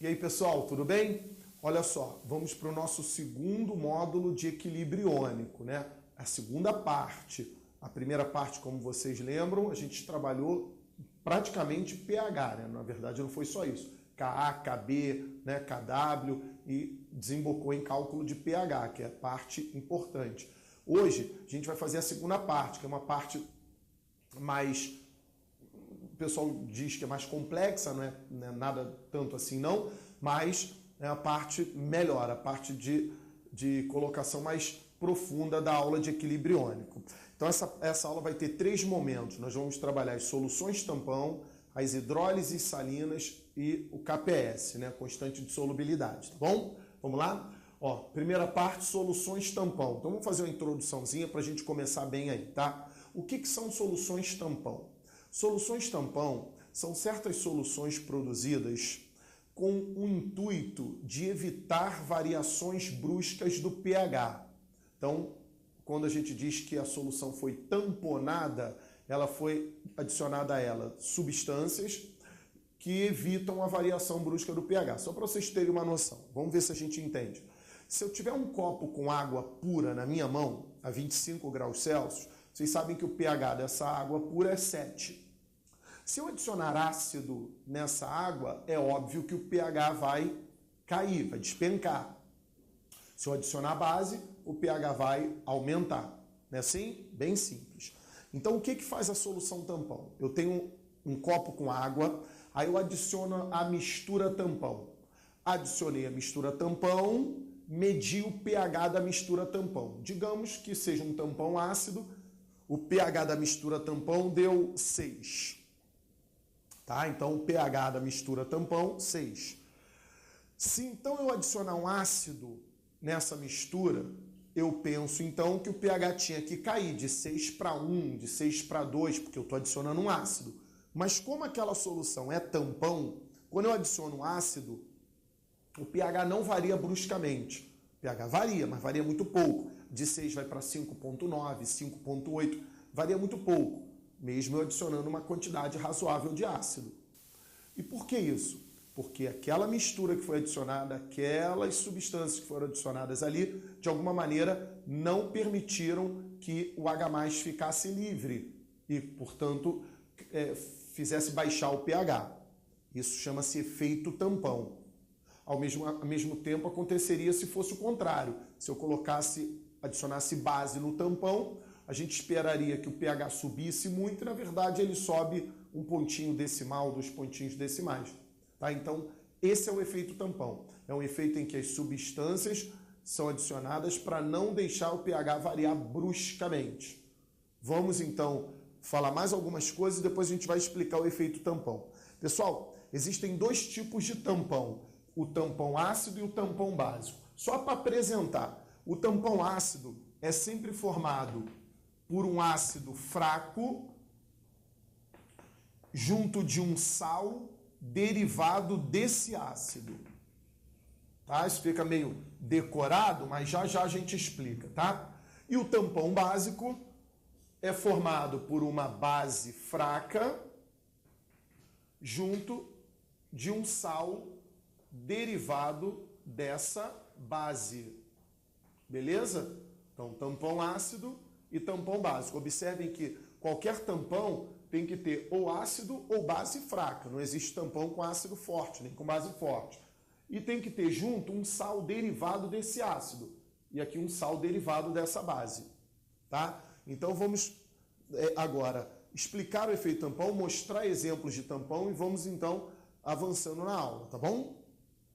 E aí, pessoal, tudo bem? Olha só, vamos para o nosso segundo módulo de equilíbrio iônico, né? A segunda parte. A primeira parte, como vocês lembram, a gente trabalhou praticamente pH, né? Na verdade, não foi só isso. Ka, Kb, né? Kw e desembocou em cálculo de pH, que é a parte importante. Hoje, a gente vai fazer a segunda parte, que é uma parte mais... O pessoal diz que é mais complexa, não é nada tanto assim não, mas é a parte melhor, a parte de colocação mais profunda da aula de equilíbrio iônico. Então essa aula vai ter 3 momentos. Nós vamos trabalhar as soluções tampão, as hidrólises salinas e o KPS, né, constante de solubilidade, tá bom? Vamos lá? Ó, primeira parte, soluções tampão. Então vamos fazer uma introduçãozinha para a gente começar bem aí, tá? O que são soluções tampão? Soluções tampão são certas soluções produzidas com o intuito de evitar variações bruscas do pH. Então, quando a gente diz que a solução foi tamponada, ela foi adicionada a ela substâncias que evitam a variação brusca do pH. Só para vocês terem uma noção. Vamos ver se a gente entende. Se eu tiver um copo com água pura na minha mão, a 25 graus Celsius, vocês sabem que o pH dessa água pura é 7. Se eu adicionar ácido nessa água, é óbvio que o pH vai cair, vai despencar. Se eu adicionar base, o pH vai aumentar. Não é assim? Bem simples. Então, o que faz a solução tampão? Eu tenho um copo com água, aí eu adiciono a mistura tampão. Adicionei a mistura tampão, medi o pH da mistura tampão. Digamos que seja um tampão ácido, o pH da mistura tampão deu 6. Tá? Então, o pH da mistura tampão, 6. Se então eu adicionar um ácido nessa mistura, eu penso então que o pH tinha que cair de 6 para 1, de 6 para 2, porque eu estou adicionando um ácido. Mas como aquela solução é tampão, quando eu adiciono um ácido, o pH não varia bruscamente. O pH varia, mas varia muito pouco. De 6 vai para 5,9, 5,8, varia muito pouco, mesmo eu adicionando uma quantidade razoável de ácido. E por que isso? Porque aquela mistura que foi adicionada, aquelas substâncias que foram adicionadas ali, de alguma maneira não permitiram que o H+ ficasse livre e, portanto, fizesse baixar o pH. Isso chama-se efeito tampão. Ao mesmo tempo, aconteceria se fosse o contrário. Se eu adicionasse base no tampão, a gente esperaria que o pH subisse muito e, na verdade, ele sobe um pontinho decimal, 2 pontinhos decimais. Tá? Então, esse é o efeito tampão. É um efeito em que as substâncias são adicionadas para não deixar o pH variar bruscamente. Vamos, então, falar mais algumas coisas e depois a gente vai explicar o efeito tampão. Pessoal, existem 2 tipos de tampão. O tampão ácido e o tampão básico. Só para apresentar, o tampão ácido é sempre formado por um ácido fraco junto de um sal derivado desse ácido. Tá? Isso fica meio decorado, mas já a gente explica, tá? E o tampão básico é formado por uma base fraca junto de um sal derivado dessa base. Beleza? Então, tampão ácido e tampão básico. Observem que qualquer tampão tem que ter ou ácido ou base fraca. Não existe tampão com ácido forte, nem com base forte. E tem que ter junto um sal derivado desse ácido. E aqui um sal derivado dessa base. Tá? Então vamos agora explicar o efeito tampão, mostrar exemplos de tampão e vamos então avançando na aula, tá bom?